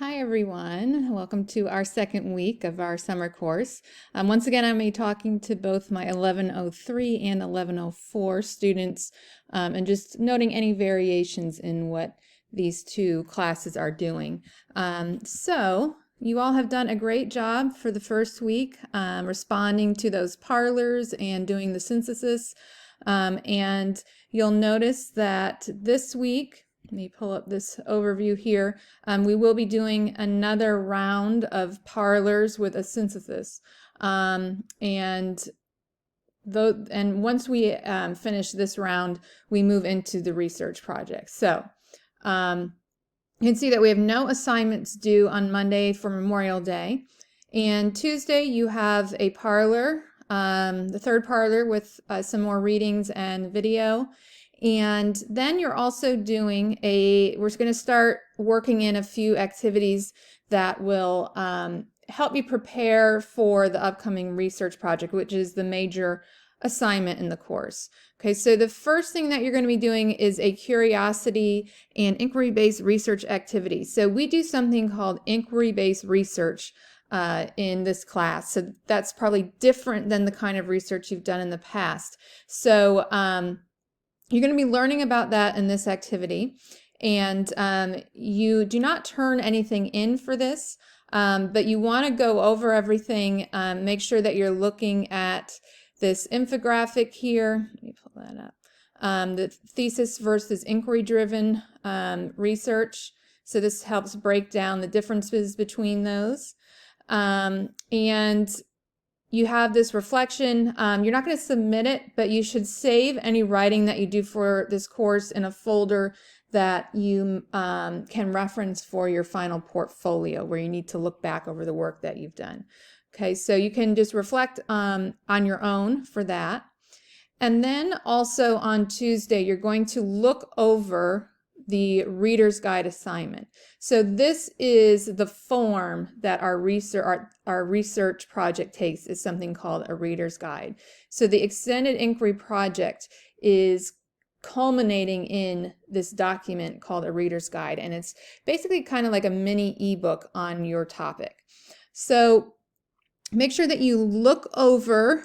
Hi everyone, welcome to our second week of our summer course. Once again, I'm going to be talking to both my 1103 and 1104 students and just noting any variations in what these two classes are doing. So you all have done a great job for the first week responding to those parlors and doing the synthesis. And you'll notice that this week, let me pull up this overview here. We will be doing another round of parlors with a synthesis. And once we finish this round, we move into the research project. So you can see that we have no assignments due on Monday for Memorial Day. And Tuesday you have a parlor, the third parlor with some more readings and video. And then you're also doing we're going to start working in a few activities that will help you prepare for the upcoming research project, which is the major assignment in the course. Okay, so the first thing that you're going to be doing is a curiosity and inquiry-based research activity. So we do something called inquiry-based research in this class. So that's probably different than the kind of research you've done in the past. So you're going to be learning about that in this activity, and you do not turn anything in for this, but you want to go over everything, make sure that you're looking at this infographic here. Let me pull that up. The thesis versus inquiry-driven research. So this helps break down the differences between those. And you have this reflection. You're not going to submit it, but you should save any writing that you do for this course in a folder that you can reference for your final portfolio, where you need to look back over the work that you've done. Okay, so you can just reflect on your own for that. And then also on Tuesday, you're going to look over the Reader's Guide assignment. So this is the form that our research project takes, is something called a Reader's Guide. So the Extended Inquiry Project is culminating in this document called a Reader's Guide, and it's basically kind of like a mini ebook on your topic. So make sure that you look over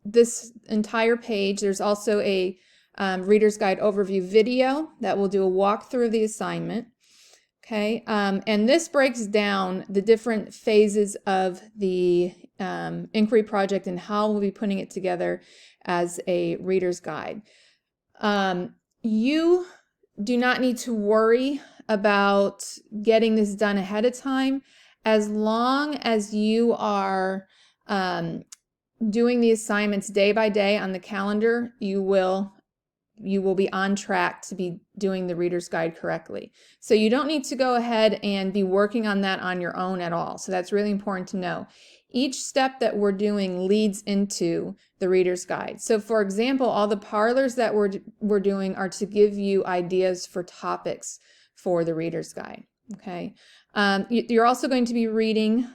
this entire page. There's also a Reader's Guide overview video that will do a walkthrough of the assignment. Okay, and this breaks down the different phases of the inquiry project and how we'll be putting it together as a Reader's Guide. You do not need to worry about getting this done ahead of time. As long as you are doing the assignments day by day on the calendar, you will be on track to be doing the Reader's Guide correctly. So you don't need to go ahead and be working on that on your own at all. So that's really important to know. Each step that we're doing leads into the Reader's Guide. So for example, all the parlors that we're doing are to give you ideas for topics for the Reader's Guide. Okay. You're also going to be reading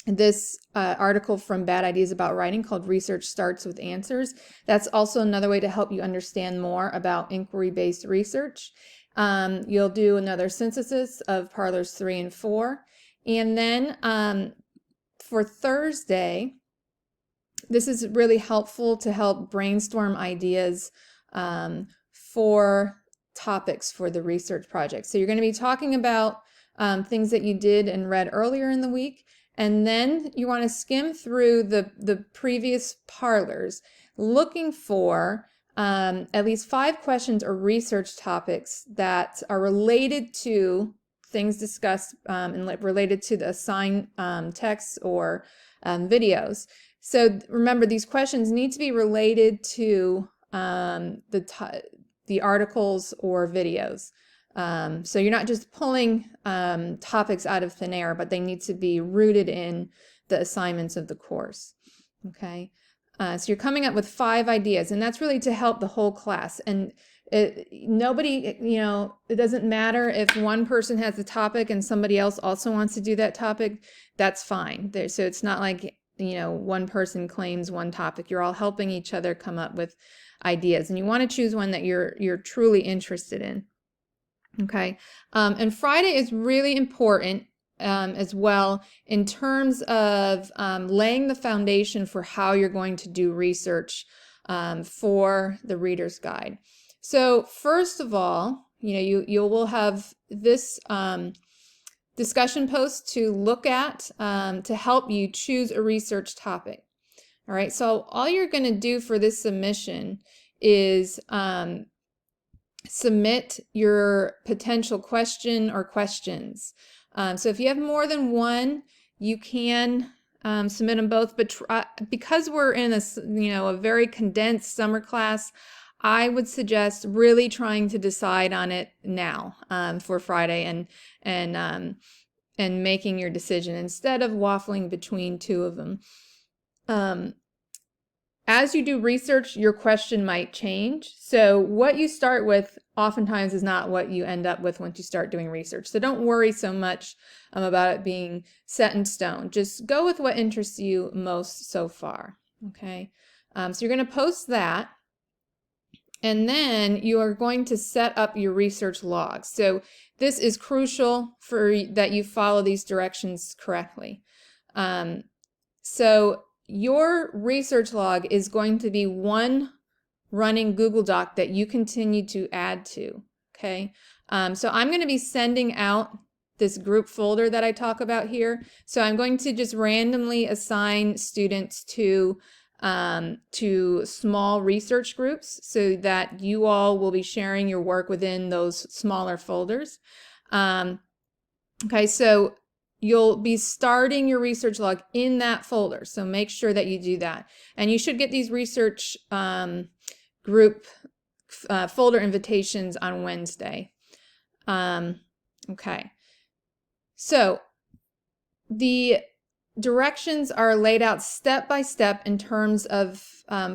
this article from Bad Ideas About Writing called Research Starts with Answers. That's also another way to help you understand more about inquiry-based research. You'll do another synthesis of parlors 3 and 4. And then for Thursday, this is really helpful to help brainstorm ideas for topics for the research project. So you're going to be talking about things that you did and read earlier in the week. And then you want to skim through the previous parlors, looking for at least 5 questions or research topics that are related to things discussed and related to the assigned texts or videos. So remember, these questions need to be related to the articles or videos. So you're not just pulling topics out of thin air, but they need to be rooted in the assignments of the course. Okay, so you're coming up with 5 ideas, and that's really to help the whole class. And nobody, it doesn't matter if one person has a topic and somebody else also wants to do that topic. That's fine. So it's not like one person claims one topic. You're all helping each other come up with ideas, and you want to choose one that you're truly interested in. Okay, and Friday is really important as well in terms of laying the foundation for how you're going to do research for the Reader's Guide. So first of all, you will have this discussion post to look at to help you choose a research topic. All right, so all you're going to do for this submission is submit your potential question or questions. So if you have more than one, you can submit them both, but because we're in a very condensed summer class, I would suggest really trying to decide on it now for Friday and making your decision instead of waffling between two of them. As you do research, your question might change. So what you start with oftentimes is not what you end up with once you start doing research. So don't worry so much about it being set in stone. Just go with what interests you most so far. Okay. So you're going to post that. And then you are going to set up your research logs. So this is crucial for that you follow these directions correctly. So your research log is going to be one running Google Doc that you continue to add to, okay? So I'm going to be sending out this group folder that I talk about here. So I'm going to just randomly assign students to small research groups so that you all will be sharing your work within those smaller folders. Okay, so you'll be starting your research log in that folder, so make sure that you do that. And you should get these research group folder invitations on Wednesday. Okay, so the directions are laid out step by step in terms of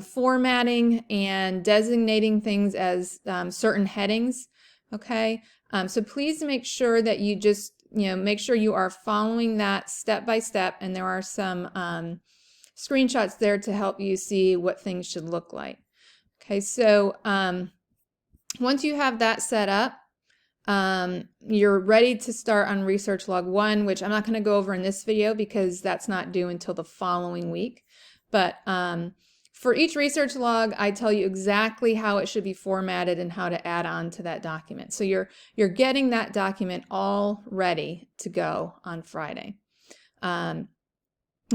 formatting and designating things as certain headings. Okay, so please make sure that you just make sure you are following that step by step, and there are some screenshots there to help you see what things should look like. Okay, so once you have that set up, you're ready to start on research log 1, which I'm not going to go over in this video because that's not due until the following week. But for each research log, I tell you exactly how it should be formatted and how to add on to that document. So you're getting that document all ready to go on Friday.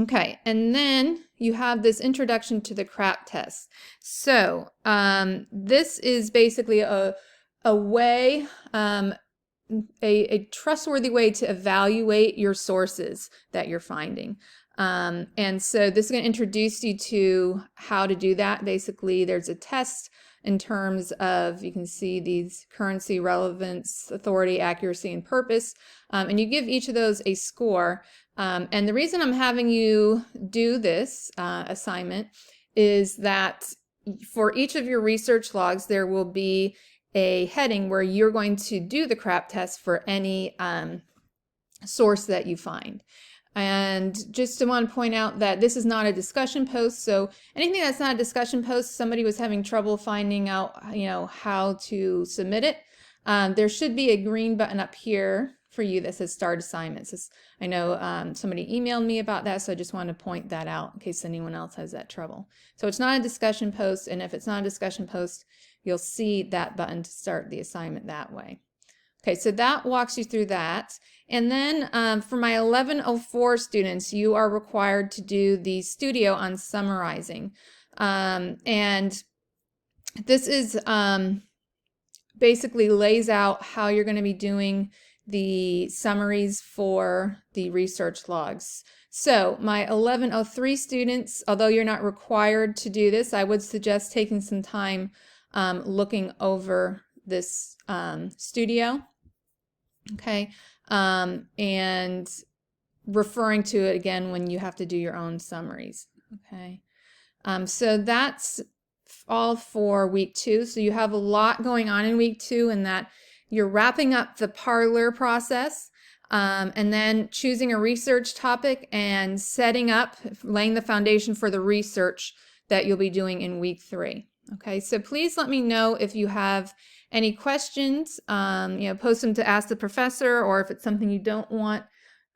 Okay, and then you have this introduction to the CRAP test. So this is basically a way, a trustworthy way to evaluate your sources that you're finding. And so this is going to introduce you to how to do that. Basically, there's a test in terms of, you can see these currency, relevance, authority, accuracy, and purpose. And you give each of those a score. And the reason I'm having you do this assignment is that for each of your research logs, there will be a heading where you're going to do the CRAP test for any source that you find. And just to want to point out that this is not a discussion post, so anything that's not a discussion post, somebody was having trouble finding out, how to submit it. There should be a green button up here for you that says Start Assignments. I know somebody emailed me about that, so I just want to point that out in case anyone else has that trouble. So it's not a discussion post, and if it's not a discussion post, you'll see that button to start the assignment that way. Okay, so that walks you through that. And then for my 1104 students, you are required to do the studio on summarizing. And this is basically lays out how you're going to be doing the summaries for the research logs. So my 1103 students, although you're not required to do this, I would suggest taking some time looking over this studio, okay, and referring to it again when you have to do your own summaries, okay. So that's all for week 2. So you have a lot going on in week 2 in that you're wrapping up the Parlor process, and then choosing a research topic and setting up, laying the foundation for the research that you'll be doing in week 3. Okay, so please let me know if you have Any questions, post them to ask the professor, or if it's something you don't want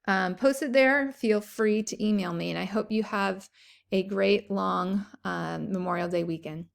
posted there, feel free to email me. And I hope you have a great long Memorial Day weekend.